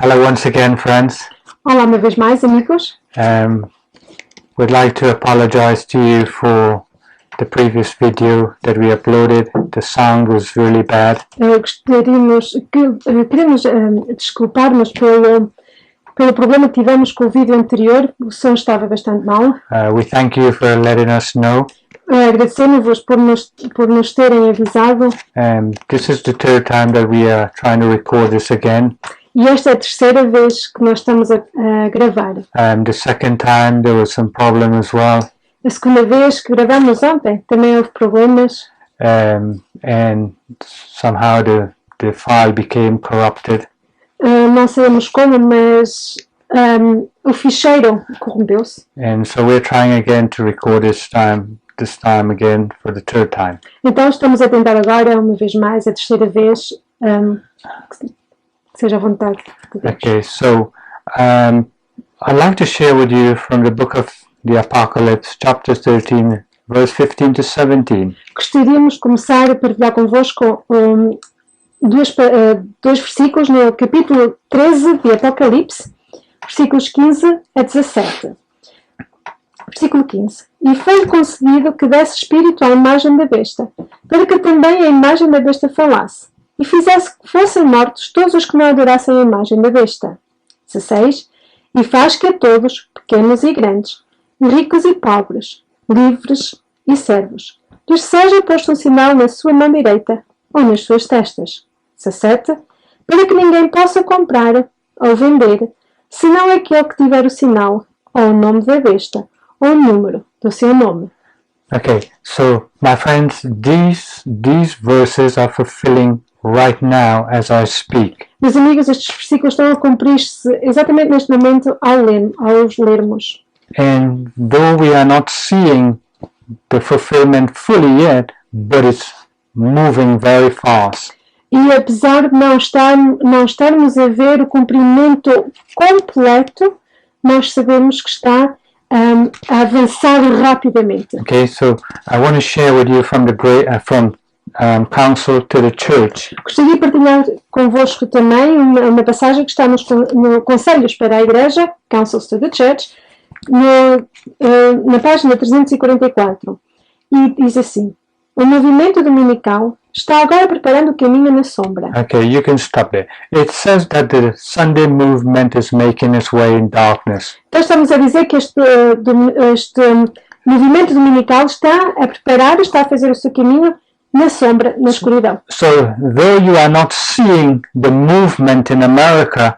Hello once again, friends. Olá uma vez mais, amigos. We'd like to apologize to you for the previous video that we uploaded. The sound was really bad. Queremos desculpar-nos pelo problema que tivemos com o vídeo anterior. O som estava bastante mal. We thank you for letting us know. Agradecemos-vos por nos terem avisado. This is the third time that we are trying to record this again. E esta é a terceira vez que nós estamos a gravar. The second time there was some problem as well. A segunda vez que gravamos ontem também houve problemas. And somehow the file became corrupted. Não sabemos como, mas o ficheiro corrompeu-se. And so we're trying again to record this time again for the third time. Então estamos a tentar agora, uma vez mais, a terceira vez. Seja à vontade. Okay, so I'd like to share with you from the book of the Apocalypse, chapter 13, verse 15 to 17. Gostaríamos de começar a partilhar convosco dois versículos no capítulo 13 de Apocalipse, versículos 15 a 17. Versículo 15. E foi-lhe concedido que desse espírito à imagem da besta, para que também a imagem da besta falasse, e fizesse que fossem mortos todos os que não adorassem a imagem da besta. 16. E faz que a todos, pequenos e grandes, ricos e pobres, livres e servos, lhes seja posto um sinal na sua mão direita ou nas suas testas. 17. Para que ninguém possa comprar ou vender, senão aquele que tiver o sinal, ou o nome da besta, ou o número do seu nome. Okay, so my friends, these verses are fulfilling right now as I speak. Meus amigos, estes versículos estão a cumprir-se exatamente neste momento ao lermos. And though we are not seeing the fulfillment fully yet, but it's moving very fast. E apesar de não estarmos a ver o cumprimento completo, nós sabemos que está a avançar rapidamente. Okay, so I want to share with you from the Counsel to the Church. Gostaria de partilhar convosco também uma passagem que está no Conselhos para a Igreja, Counsels to the Church, na página 344. E diz assim: o movimento dominical está agora preparando o caminho na sombra. Okay, you can stop there. It says that the Sunday movement is making its way in darkness. Então estamos a dizer que este movimento dominical está a preparar, está a fazer o seu caminho na sombra, na escuridão. So, though you are not seeing the movement in America,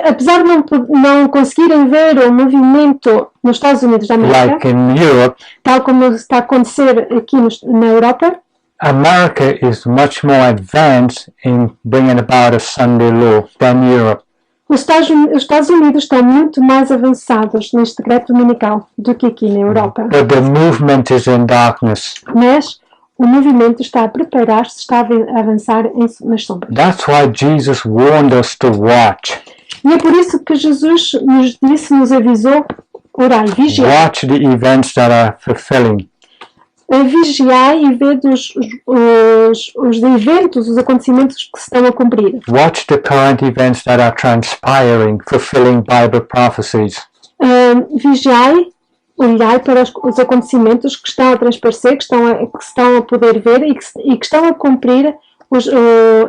apesar de não conseguirem ver o movimento nos Estados Unidos da América, like in Europe, tal como está a acontecer aqui na Europa, America is much more advanced in bringing about a Sunday law than Europe. Os Estados Unidos estão muito mais avançados neste decreto dominical do que aqui na Europa. But the movement is in darkness. Mas o movimento está a preparar-se, está a avançar nas sombras. That's why Jesus warned us to watch. E é por isso que Jesus nos avisou, orai, vigiai. Watch the events that are fulfilling. Vigiai e ver os eventos, os acontecimentos que se estão a cumprir. Watch the current events that are transpiring, fulfilling Bible prophecies. Vigiai, olhai para os acontecimentos que estão a transparecer, que estão a poder ver e que estão a cumprir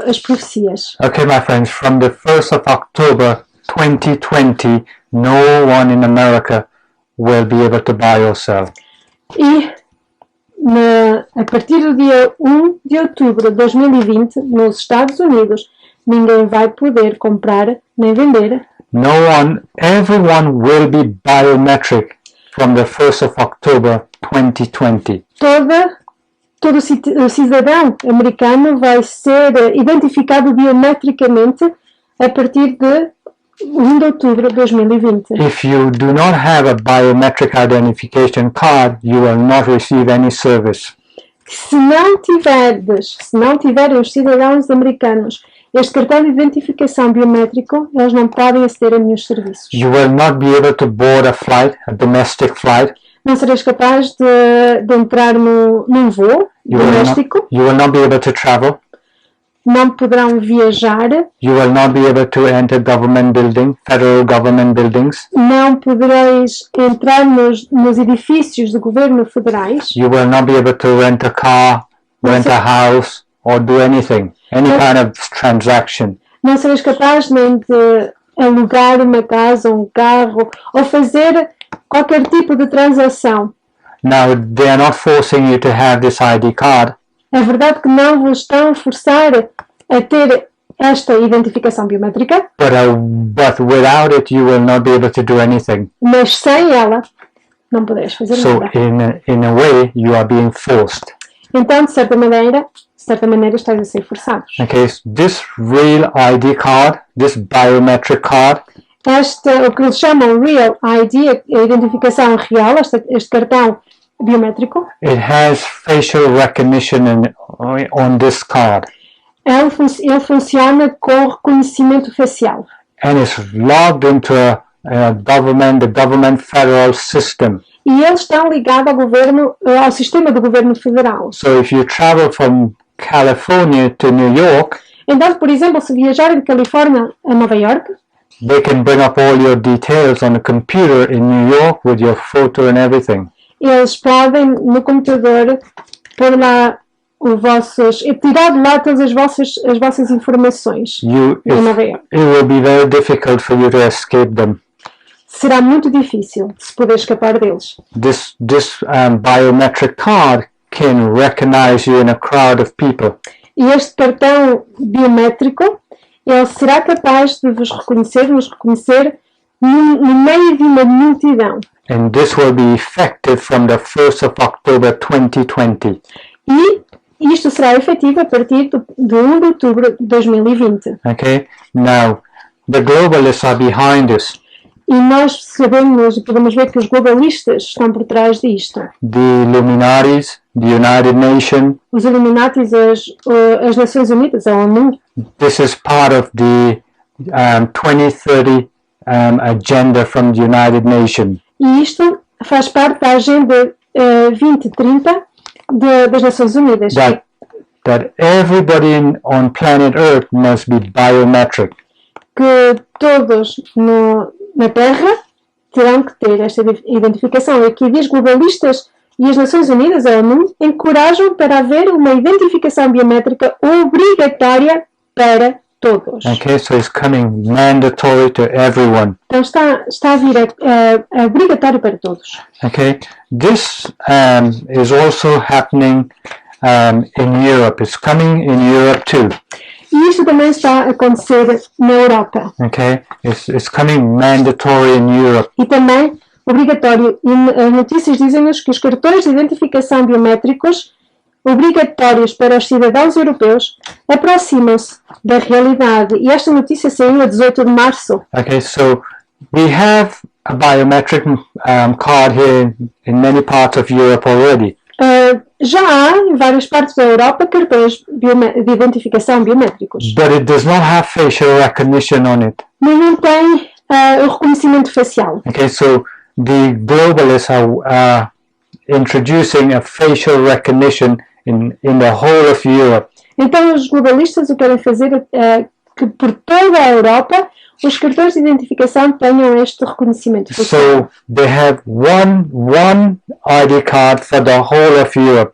as profecias. Okay, my friends, from the 1st of October 2020, no one in America will be able to buy or sell. E a partir do dia 1 de outubro de 2020, nos Estados Unidos, ninguém vai poder comprar nem vender. Everyone will be biometric from the 1st of October 2020. Todo o cidadão americano vai ser identificado biometricamente a partir de 1 de outubro de 2020. If you do not have a biometric identification card, you will not receive any service. Se não tiverem os cidadãos americanos este cartão de identificação biométrico, eles não podem aceder a nenhum serviços. You will not be able to board a domestic flight. Não serás capaz de entrar num voo doméstico. You will not be able to travel. não poderão viajar, you will not be able to enter federal government buildings, não podereis entrar nos edifícios do governo federais, you will not be able to rent a car, rent a house, or do any kind of transaction. não sereis capaz nem de alugar uma casa, um carro, ou fazer qualquer tipo de transação. Now, they are not forcing you to have this ID card, É verdade que não vos estão a forçar a ter esta identificação biométrica, but without it, you will not be able to do anything. mas sem ela não podeis fazer So, nada. in a way, you are being forced. Então, de certa maneira estás a ser forçados. Okay, so this real ID card, this biometric card, O que eles chamam Real ID, a identificação real, este cartão biométrico, it has facial recognition on this card. ele funciona com reconhecimento facial. And it's logged into the government federal system. E eles estão ligados ao sistema do governo federal. So if you travel from California to New York, Então, por exemplo, se viajarem de Califórnia a Nova York, they can bring up all your details on the computer in New York with your photo and everything. eles podem no computador pôr lá tirar de lá todas as vossas informações em Nova York. It will be very difficult for you to escape them. Será muito difícil de se poder escapar deles. This biometric card can recognize you in a crowd of people. E este cartão biométrico, ele será capaz de nos reconhecer no meio de uma multidão. And this will be effective from the 1st of October 2020. E isto será efetivo a partir de 1 de outubro de 2020. Okay? Now, the globalists are behind this. E nós sabemos e podemos ver que os globalistas estão por trás disto. The Illuminatis, the United Nations. Os Illuminatis, as Nações Unidas, a ONU. This is part of the 2030 agenda from the United Nations. E isto faz parte da Agenda 2030 das Nações Unidas. That everybody on planet Earth must be biometric. Que todos na Terra terão que ter esta identificação. Aqui diz globalistas e as Nações Unidas, a ONU, encorajam para haver uma identificação biométrica obrigatória para todos. Okay, so it's coming mandatory to everyone. Então está a vir obrigatório para todos. Okay, this is also happening in Europe. It's coming in Europe too. E isto também está a acontecer na Europa. Okay, it's coming mandatory in Europe. E também obrigatório. E as notícias dizem-nos que os cartões de identificação biométricos obrigatórios para os cidadãos europeus aproximam-se da realidade. E esta notícia saiu a 18 de março. Okay, so we have a biometric card here in many parts of Europe already. Já há em várias partes da Europa cartões de identificação biométricos. But it does not have facial recognition on it. Mas não tem o reconhecimento facial. Okay, so the globalists are introducing a facial recognition in the whole of Europe. Então os globalistas o que querem fazer é que por toda a Europa os cartões de identificação tenham este reconhecimento facial. So they have one ID card for the whole of Europe.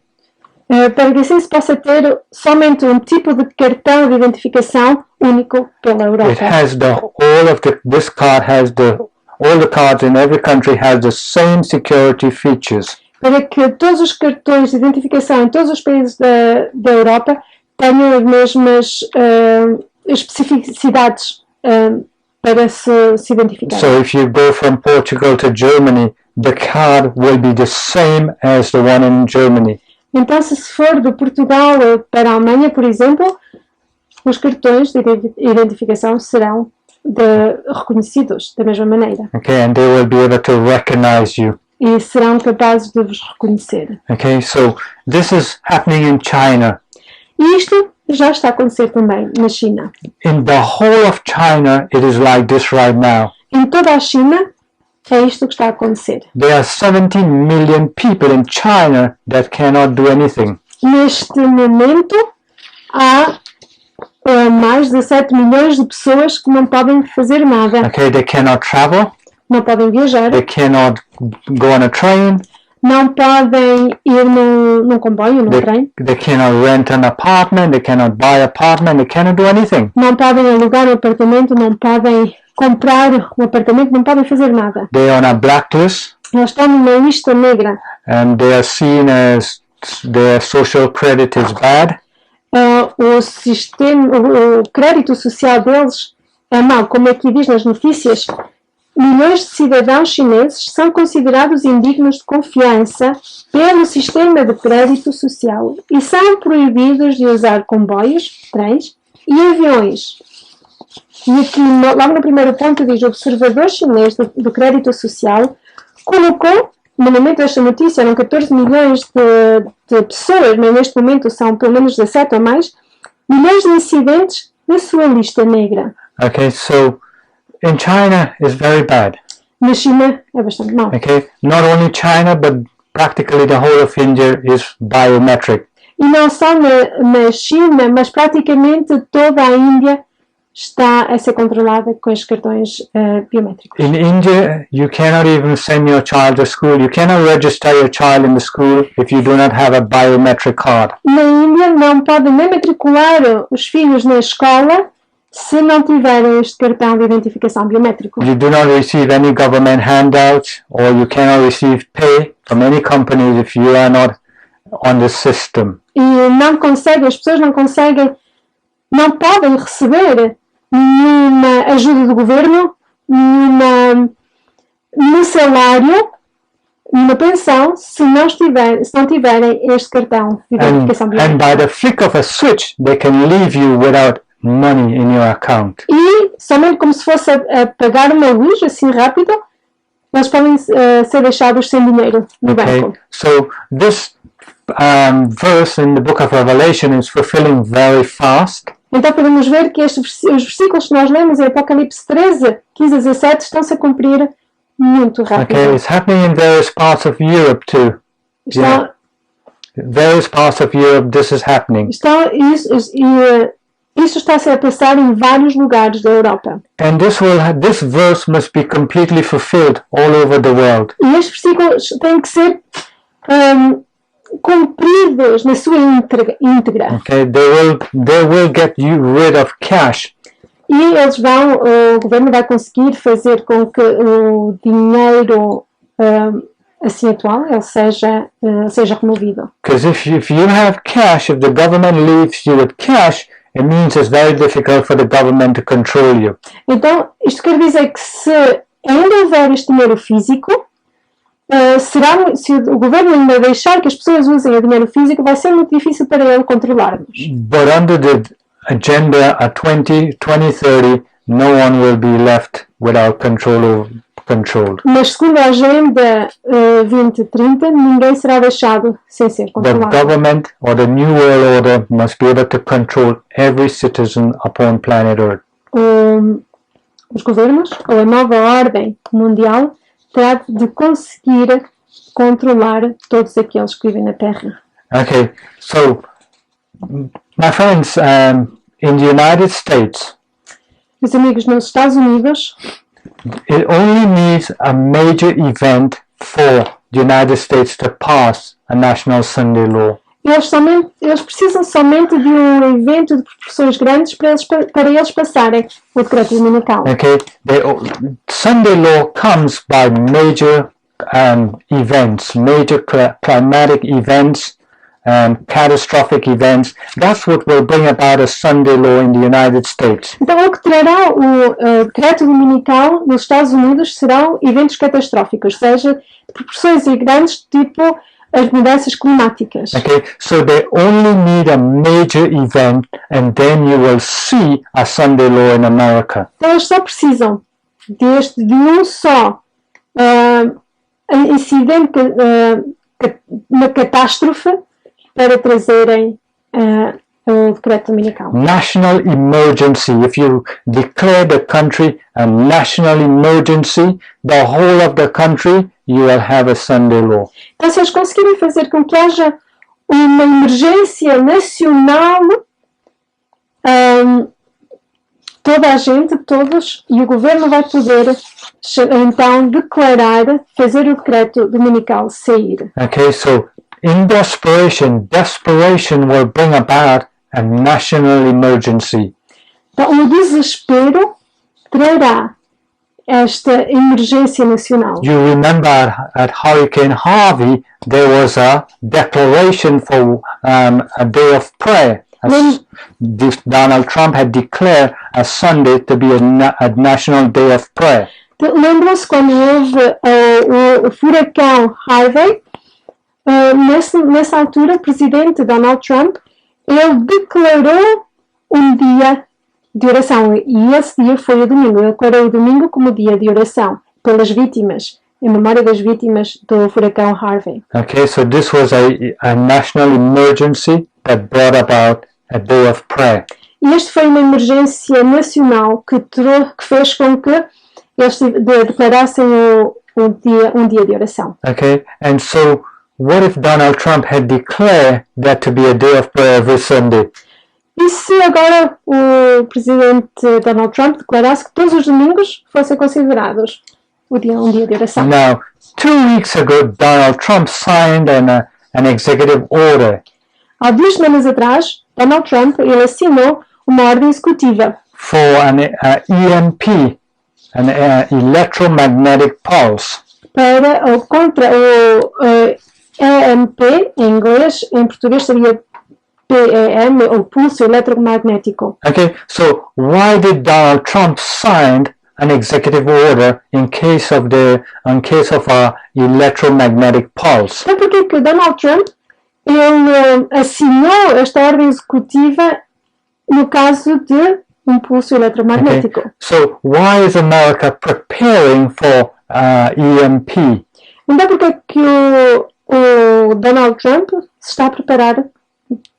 Para que assim se possa ter somente um tipo de cartão de identificação único pela Europa. It has this card has all the cards in every country has the same security features. Para que todos os cartões de identificação em todos os países da Europa tenham as mesmas especificidades para se identificar. So if you go from Portugal to Germany, the card will be the same as the one in Germany. Então, se for de Portugal para a Alemanha, por exemplo, os cartões de identificação serão reconhecidos da mesma maneira. Okay, and they will be able to recognize you. E serão capazes de vos reconhecer. Okay, so this is happening in China. E isto já está a acontecer também na China. In the whole of China, it is like this right now. Em toda a China, é isto que está a acontecer. There are 17 million people in China that cannot do anything. Neste momento, há mais de 17 milhões de pessoas que não podem fazer nada. Okay, they cannot travel, Não podem viajar, they cannot go on a train, não podem ir num comboio, num trem, they cannot rent an apartment, they cannot buy an apartment, they cannot do anything. não podem alugar um apartamento, não podem comprar um apartamento, não podem fazer nada. They are on a blacklist, Eles estão numa lista negra. and they are seen as their social credit is bad. O crédito social deles é mau. Como aqui diz nas notícias, milhões de cidadãos chineses são considerados indignos de confiança pelo sistema de crédito social e são proibidos de usar comboios, trens e aviões. E aqui, logo no primeiro ponto, diz: o observador chinês do crédito social colocou, no momento desta notícia, eram 14 milhões de pessoas, mas neste momento são pelo menos 17 ou mais, milhões de incidentes na sua lista negra. Okay, so in China it's very bad. Na China é bastante mau. Okay, not only China, but practically the whole of India is biometric. E não só na China, mas praticamente toda a Índia está a ser controlada com os cartões biométricos. In India, you cannot even send your child to school. You cannot register your child in the school if you do not have a biometric card. Na Índia não podem nem matricular os filhos na escola se não tiverem este cartão de identificação biométrico. You do not receive any government handouts, or you cannot receive pay from any companies if you are not on the system. E não conseguem, as pessoas não podem receber nenhuma ajuda do governo, nenhum salário, nenhuma pensão, se não tiverem este cartão de identificação And biométrica. by the flick of a switch, they can leave you without money in your account. E somente como se fosse a pagar uma luz assim rápido, eles podem ser deixados sem dinheiro no Okay, banco. so this verse in the book of Revelation is fulfilling very fast. Então podemos ver que os versículos que nós lemos em Apocalipse 13, 15 a 17 estão-se a cumprir muito rápido. Okay, it's happening in various parts of Europe too. Estão, Various parts of Europe, this is happening. Isto está-se a passar em vários lugares da Europa. And this verse must be completely fulfilled all over the world. E estes versículos têm que ser cumpridos na sua íntegra. Okay, they will get you rid of cash. E o governo vai conseguir fazer com que o dinheiro assim atual ele seja removido. Because if you have cash, if the government leaves you with cash, it means it's very difficult for the government to control you. Então, isto quer dizer que se ainda houver este dinheiro físico, se o governo ainda deixar que as pessoas usem o dinheiro físico, vai ser muito difícil para ele controlar-nos. But under the agenda at 2030, no one will be left without control. Mas segundo a agenda 2030, ninguém será deixado sem ser The controlado. government or the new world order must be able to control every citizen upon planet Earth. Os governos, ou a nova ordem mundial, terá de conseguir controlar todos aqueles que vivem na Terra. Okay, so my friends, in the United States, Meus amigos, nos Estados Unidos, it only needs a major event for the United States to pass a national Sunday law. eles precisam somente de um evento de proporções grandes para eles passarem o decreto dominical. Okay, Sunday law comes by major events, major climatic events, catastrophic events. That's what will bring about a Sunday law in the United States. Então, o que trará o decreto dominical nos Estados Unidos serão eventos catastróficos, seja de proporções grandes, tipo as mudanças climáticas. Okay, so they only need a major event, and then you will see a Sunday law in America. Então, eles só precisam de um só incidente, uma catástrofe, para trazerem o decreto dominical. National emergency. If you declare the country a national emergency, the whole of the country, you will have a Sunday law. Então, se eles conseguirem fazer com que haja uma emergência nacional, toda a gente, todos, e o governo vai poder então declarar, fazer o decreto dominical sair. Okay, so in desperation will bring about a national emergency. Então, o desespero trará esta emergência nacional. You remember at Hurricane Harvey, there was a declaration for a day of prayer. Donald Trump had declared a Sunday to be a national day of prayer. Lembram-se quando houve o furacão Harvey? Nessa altura, o presidente Donald Trump, ele declarou um dia de oração, e esse dia foi o domingo. Ele declarou o domingo como dia de oração pelas vítimas, em memória das vítimas do furacão Harvey. Okay, so this was a national emergency that brought about a day of prayer. E este foi uma emergência nacional que fez com que eles declarassem um dia de oração. Okay, and so what if Donald Trump had declared that to be a day of prayer every Sunday? E se agora o presidente Donald Trump declarasse que todos os domingos fossem considerados um dia de oração? Now, 2 weeks ago, Donald Trump signed an executive order Há 2 semanas atrás, Donald Trump ele assinou uma ordem executiva for an EMP, an electromagnetic pulse. contra o EMP, em inglês, em português seria PEM, ou pulso eletromagnético. Okay, so why did Donald Trump sign an executive order in case of a electromagnetic pulse? Então, por que Donald Trump ele assinou esta ordem executiva no caso de um pulso eletromagnético? Okay. So why is America preparing for EMP? Então, por que o Donald Trump se está a preparar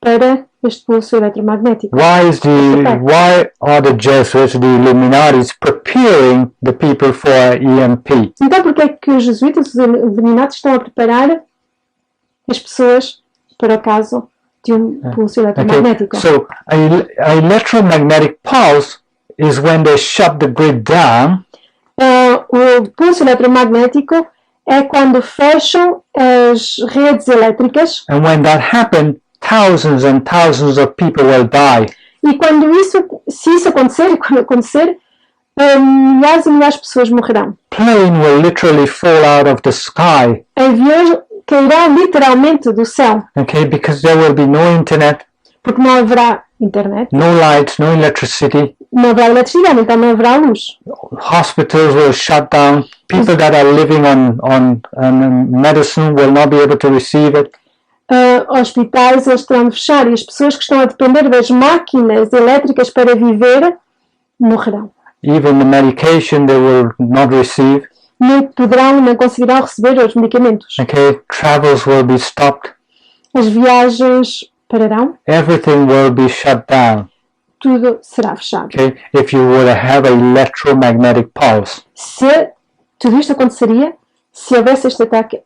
para este pulso eletromagnético? Why are the Jesuits, the Illuminatis, preparing the people for EMP? Então, por que os jesuítas, os Illuminatis, estão a preparar as pessoas para o caso de um pulso eletromagnético? Okay. So a electromagnetic pulse is when they shut the grid down. O pulso eletromagnético é quando fecham as redes elétricas. And when that happens, thousands and thousands of people will die. E se isso acontecer, milhares e milhares de pessoas morrerão. Plane will literally fall out of the sky. Aviões cairão literalmente do céu. Okay, because there will be no internet, porque não haverá internet, no lights, no electricity. Não haverá eletricidade, então não haverá luz. Hospitals will shut down. People that are living on medicine will not be able to receive it. Hospitais eles terão de fechar e as pessoas que estão a depender das máquinas elétricas para viver morrerão. Even the medication they will not receive. Nem conseguirão receber os medicamentos. Okay, travels will be stopped. As viagens pararão. Everything will be shut down. Tudo será fechado. Okay, if you were to have an electromagnetic pulse. Se tudo isto aconteceria se houvesse este ataque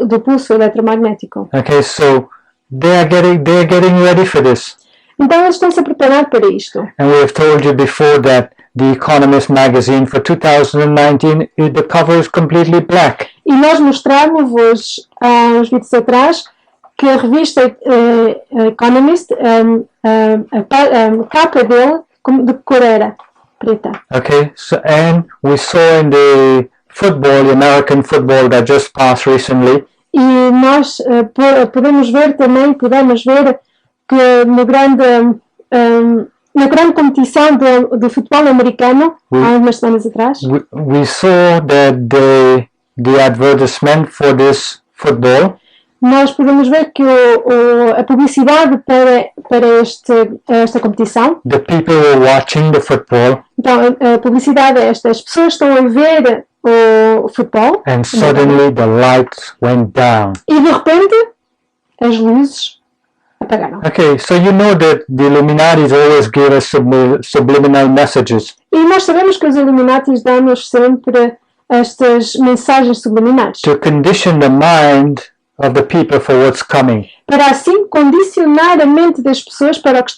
do pulso eletromagnético. Okay, so they are getting ready for this. Então eles estão-se a preparar para isto. And we have told you before that The Economist magazine for 2019, the cover is completely black. E nós mostramos-vos há uns vídeos atrás que a revista Economist, a capa dele de cor era preta. Okay, so, and we saw in the American football that just passed recently. E nós podemos ver que na grande competição do futebol americano, há umas semanas atrás, we saw that the advertisement for this football, nós podemos ver que a publicidade para esta competição, the people were watching the football, então a publicidade é esta, as pessoas estão a ver o futebol, and suddenly the lights went down. E de repente as luzes apagaram. Okay, so you know that the Illuminatis always give us subliminal messages. E nós sabemos que os Illuminatis dão-nos sempre estas mensagens subliminares. To condition the mind of the people for what's coming. Para assim condicionar a mente das pessoas para o que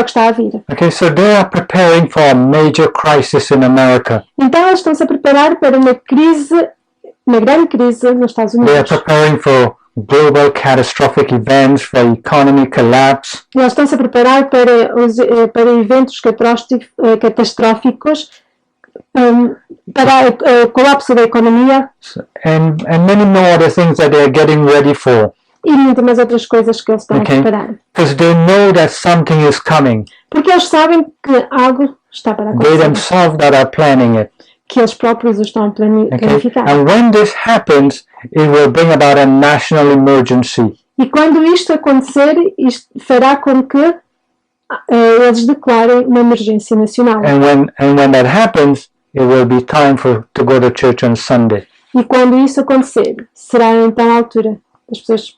está a vir. Okay, so they are preparing for a major crisis in America. Então eles estão-se a preparar para uma grande crise nos Estados They are Unidos. preparing for global catastrophic events, for economic collapse. Eles estão-se a preparar para eventos catastróficos, para o colapso da economia And many more other things that they are getting ready for. e muitas mais outras coisas que eles estão a preparar. Because they know that something is coming. Porque eles sabem que algo está para They acontecer. themselves that are planning it. Que eles próprios o estão a planificar. And when this happens, it will bring about a national emergency. E quando isto acontecer, isto fará com que eles declarem uma emergência nacional. And when that happens, it will be time to go to church on Sunday. E quando isso acontecer, será então a altura das pessoas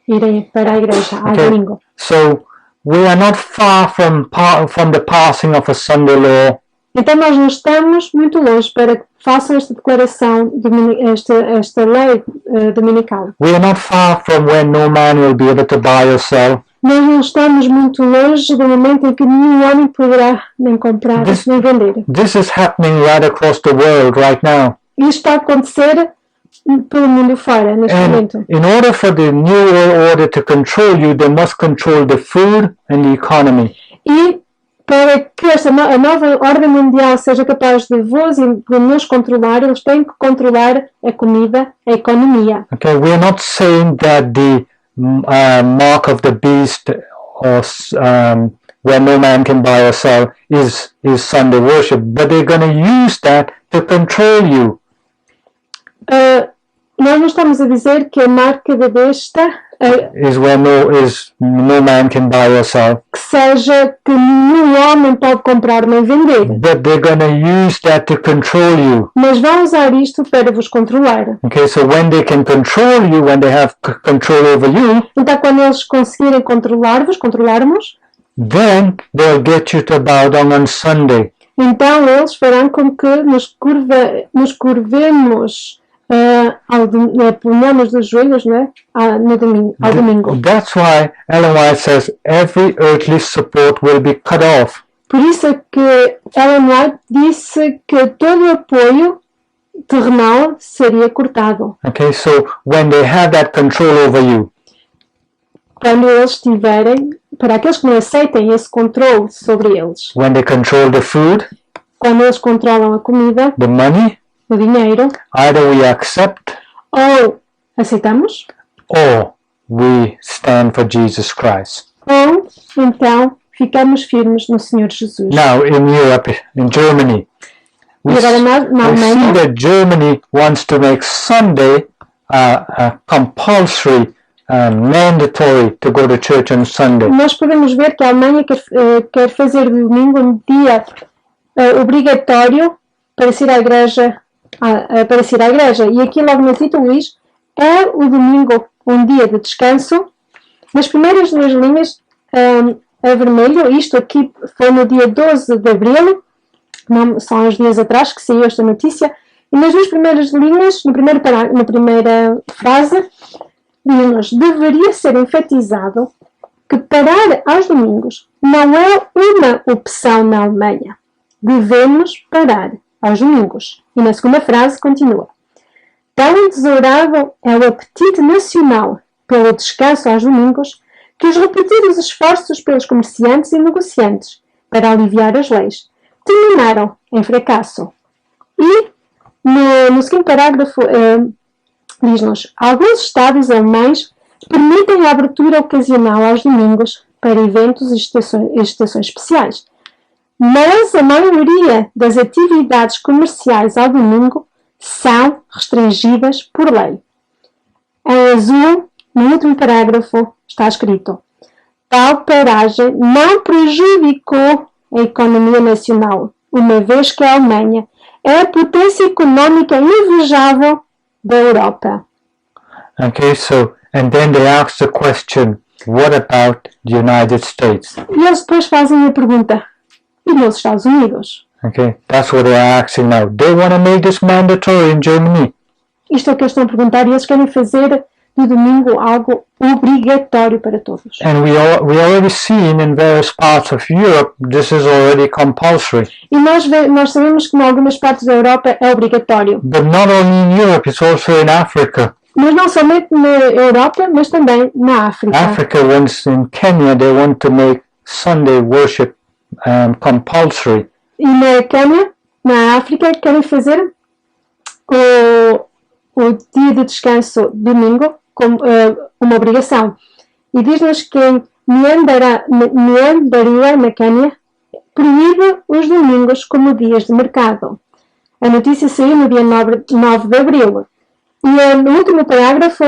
irem para a igreja ao domingo. So we are not far from the passing of a Sunday law. Então nós não estamos muito longe para que façam esta declaração, esta lei dominical. We are not far from when no man will be able to buy or sell. Nós não estamos muito longe do momento em que nenhum homem poderá nem comprar nem vender. This is happening right across the world right now. Isto está a acontecer pelo mundo fora, neste momento. In order for the new world order to control you, they must control the food and the economy. E para que a nova ordem mundial seja capaz de vos e de nos controlar, eles têm que controlar a comida, a economia. Okay, we are not saying that the mark of the beast, or where no man can buy or sell, is Sunday worship, but they're going to use that to control you. Nós não estamos a dizer que a marca da besta is where no man can buy or sell. Que seja que nenhum homem pode comprar nem vender. But they're going to use that to control you. Mas vão usar isto para vos controlar. Okay, so when they can control you, when they have control over you, então quando eles conseguirem controlar-nos, then they'll get you to bow down on Sunday. Então eles farão com que nos curvemos ponhamos os joelhos, né? Ao domingo. That's why Ellen White says every earthly support will be cut off. Por isso é que Ellen White disse que todo o apoio terrenal seria cortado. Okay, so when they have that control over you, quando eles tiverem, para aqueles que não aceitem esse controle sobre eles, when they control the food, quando eles controlam a comida, the money, o dinheiro, either we accept ou aceitamos, or we stand for Jesus Christ. Ou então ficamos firmes no Senhor Jesus. Now in Europe, in Germany, we see that Germany wants to make Sunday compulsory, mandatory to go to church on Sunday. Nós podemos ver que a Alemanha quer fazer do domingo um dia obrigatório para ir à igreja. E aqui logo no título diz: é o domingo um dia de descanso. Nas primeiras duas linhas a vermelho, isto aqui foi no dia 12 de abril, não, só uns dias atrás que saiu esta notícia, e nas duas primeiras linhas, na primeira frase, diz-nos: deveria ser enfatizado que parar aos domingos não é uma opção na Alemanha. Devemos parar aos domingos. E na segunda frase continua: tão indesourável é o apetite nacional pelo descanso aos domingos que os repetidos esforços pelos comerciantes e negociantes para aliviar as leis terminaram em fracasso. E no seguinte parágrafo diz-nos: alguns estados alemães permitem a abertura ocasional aos domingos para eventos e estações especiais. Mas a maioria das atividades comerciais ao domingo são restringidas por lei. Em azul, no último parágrafo, está escrito: tal paragem não prejudicou a economia nacional, uma vez que a Alemanha é a potência económica invejável da Europa. Okay, so, and then they ask the question, what about the United States? E eles depois fazem a pergunta: e nos Estados Unidos? Okay, that's what they're asking now. They want to make this mandatory in Germany. Isto é o que eles estão a perguntar, e eles querem fazer do domingo algo obrigatório para todos. And we already seen in various parts of Europe this is already compulsory. E nós sabemos que em algumas partes da Europa é obrigatório. But not only in Europe, it's also in Africa. Mas não somente na Europa, mas também na África. Africa wants, in Kenya, they want to make Sunday worship compulsory. E na Quênia, na África, querem fazer o dia de descanso domingo como uma obrigação. E diz-nos que em Nyandaria, na Quênia, proíbe os domingos como dias de mercado. A notícia saiu no dia 9 de abril. E no último parágrafo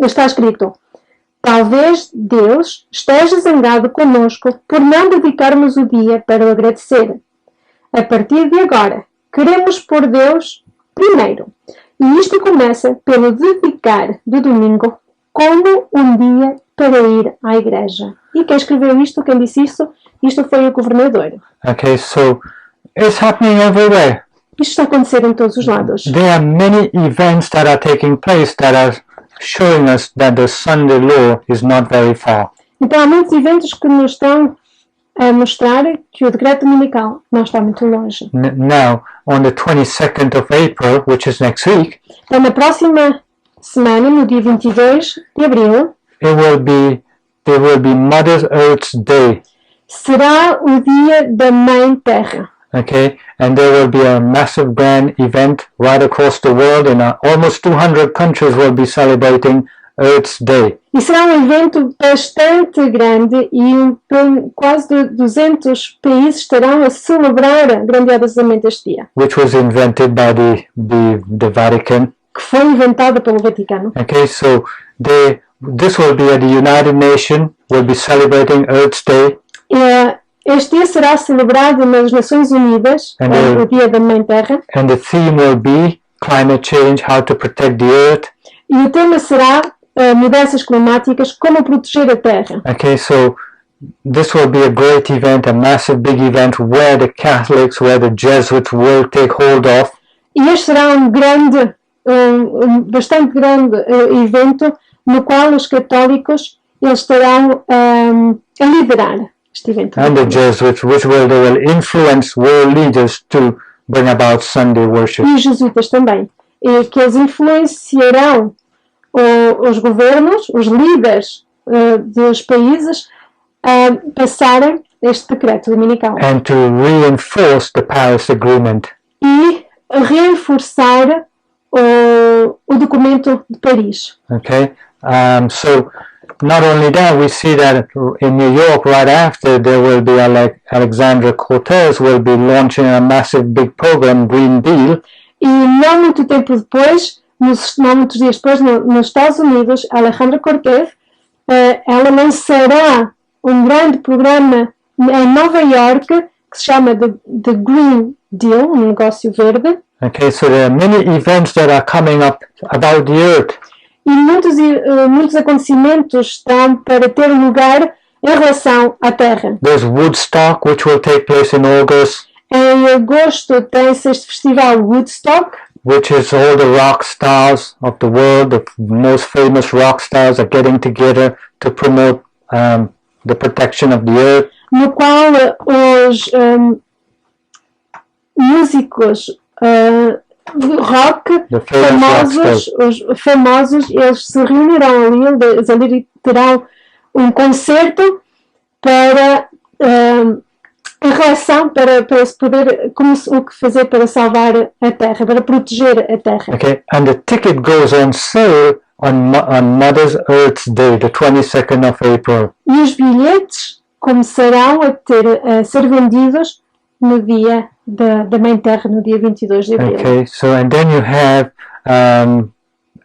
está escrito: talvez Deus esteja zangado conosco por não dedicarmos o dia para o agradecer. A partir de agora, queremos pôr Deus primeiro. E isto começa pelo dedicar do domingo como um dia para ir à igreja. E quem escreveu isto, quem disse isto foi o governador. Okay, so it's happening everywhere. Isto está a acontecer em todos os lados. There are many events that are taking place that are showing us that the Sunday law is not very far. Então há muitos eventos que nos estão a mostrar que o decreto dominical não está muito longe. Now, on the 22nd of April, which is next week, Então na próxima semana, no dia 22 de abril, there will be Mother Earth's Day. será o dia da Mãe Terra. Okay, and there will be a massive grand event right across the world, and almost 200 countries will be celebrating Earth's Day. E será um evento bastante grande e quase 200 países estarão a celebrar grandiosamente este dia. Which was invented by the Vatican. Que foi inventado pelo Vaticano. Okay, so this will be at the United Nations, will be celebrating Earth's Day. Este dia será celebrado nas Nações Unidas, o Dia da Mãe Terra. And the theme will be climate change, how to protect the earth. E o tema será mudanças climáticas, como proteger a Terra. Okay, so this will be a great event, a massive big event where the Catholics, where the Jesuits will take hold of. E este será bastante grande evento no qual os católicos eles estarão a liderar este evento. And the Jesuits, they will influence world leaders to bring about Sunday worship. E os jesuítas também, que eles influenciarão os governos, os líderes dos países a passarem este decreto dominical. And to reinforce the Paris Agreement. E reforçar o documento de Paris. Okay, so not only that, we see that in New York, right after, there will be Alexandria Cortez will be launching a massive big program, Green Deal. E não muito tempo depois, não muitos dias depois, nos Estados Unidos, Alejandra Cortez, ela lançará um grande programa em Nova York que se chama The Green Deal, um negócio verde. Okay, so there are many events that are coming up about the earth. E muitos acontecimentos estão para ter lugar em relação à Terra. There's Woodstock, which will take place in August. Em agosto tem-se este festival Woodstock, which is all the rock stars of the world, the most famous rock stars are getting together to promote the protection of the earth. No qual os músicos rock famosos, eles se reunirão ali, eles ali terão um concerto para em relação para se poder o que fazer para salvar a Terra, para proteger a Terra. Okay, and the ticket goes on sale on Mother Earth's Day, the 22nd of April. E os bilhetes começarão a ser vendidos no dia da Mãe Terra, no dia 22 de abril. Okay, so and then you have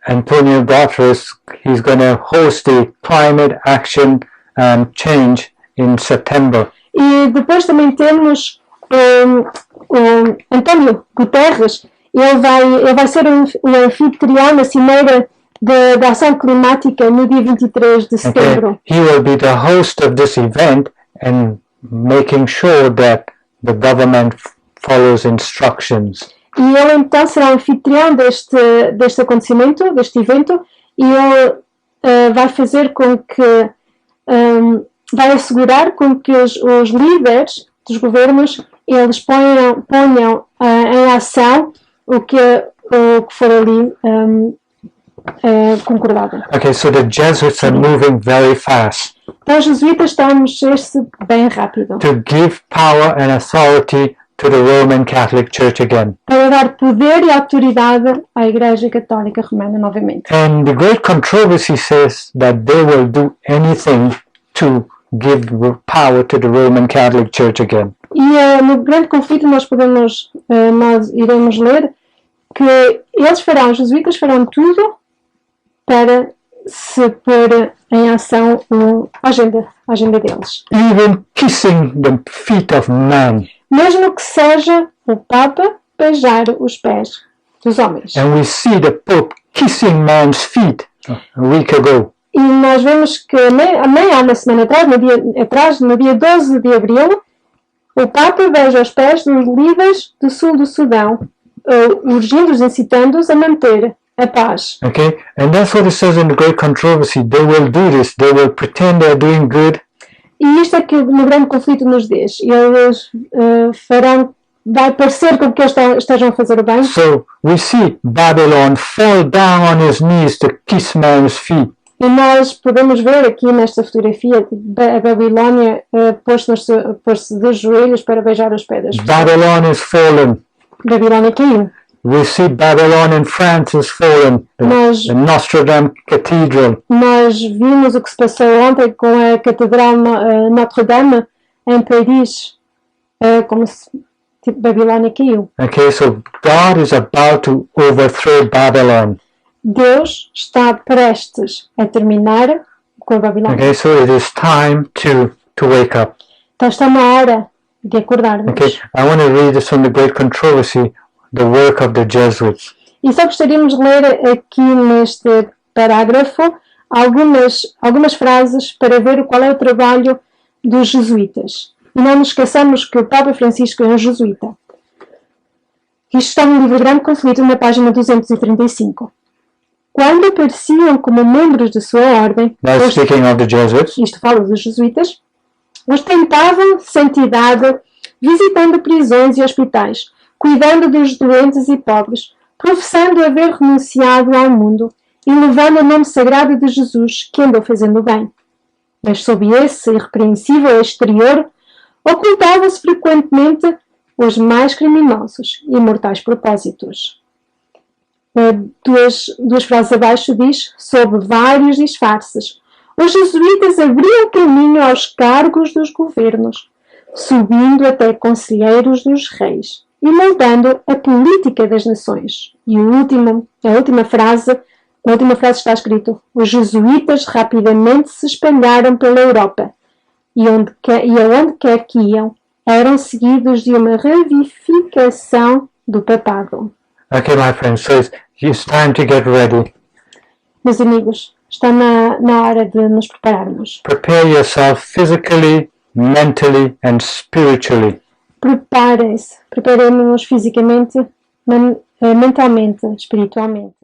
Antonio Guterres. He's going to host the Climate Action Change in September. E depois também temos o António Guterres. Ele vai ser o anfitrião na Cimeira da Ação Climática no dia 23 de setembro. Okay. He will be the host of this event and making sure that the government follows instructions. E ele então será o anfitrião deste acontecimento, deste evento, e ele vai fazer com que, vai assegurar com que os líderes dos governos, eles ponham em ação o que for ali concordado. Okay, so the Jesuits are moving very fast Então os jesuítas estão a mexer-se bem rápido to give power and authority to the Roman Catholic Church again. para dar poder e autoridade à Igreja Católica Romana novamente. And the great controversy says that they will do anything to give power to the Roman Catholic Church again. E no grande conflito nós iremos ler que os jesuítas farão tudo para se pôr em ação a agenda deles. Even kissing the feet of men. Mesmo que seja o Papa beijar os pés dos homens. And we see the Pope kissing man's feet a week ago. E nós vemos que nem há uma semana atrás, no dia 12 de abril, o Papa beija os pés dos líderes do sul do Sudão, urgindo-os, incitando-os a manter a paz. Okay, and that's what it says in the great controversy. They will do this. They will pretend they're doing good. E isto é que no grande conflito nos diz. Eles vai parecer como que eles estejam a fazer o bem. So we see Babylon fall down on his knees to kiss man's feet. E nós podemos ver aqui nesta fotografia a Babilónia pôs-se de joelhos para beijar os pés das pessoas. Babylon is fallen. Babilónia caiu. We see Babylon in France is fallen. The Notre Dame Cathedral. Nós vimos o que se passou ontem com a Catedral Notre Dame em Paris, como se Babilónia caiu. Okay, so God is about to overthrow Babylon. Deus está prestes a terminar com a Babilónia. Okay, so it is time to wake up. Então está na hora de acordarmos. Okay, I want to read this from the great controversy, the work of the Jesuits. E só gostaríamos de ler aqui neste parágrafo algumas frases para ver qual é o trabalho dos jesuítas. E não nos esqueçamos que o Papa Francisco é um jesuíta. Isto está no livro Grande Conflito, na página 235. Quando apareciam como membros de sua ordem, Speaking of the Jesuits, isto fala dos jesuítas, ostentavam santidade, visitando prisões e hospitais, cuidando dos doentes e pobres, professando haver renunciado ao mundo e levando o nome sagrado de Jesus, que andou fazendo o bem. Mas sob esse irrepreensível exterior, ocultavam-se frequentemente os mais criminosos e mortais propósitos. Duas frases abaixo diz, sob vários disfarces, os jesuítas abriam caminho aos cargos dos governos, subindo até conselheiros dos reis e moldando a política das nações. E a última frase está escrito, os jesuítas rapidamente se espalharam pela Europa e aonde quer que iam, eram seguidos de uma revivificação do papado. okay, my friends, so it's time to get ready. Meus amigos, está na hora de nos prepararmos. Prepare yourself physically, mentally, and spiritually. Preparem-nos fisicamente, mentalmente, espiritualmente.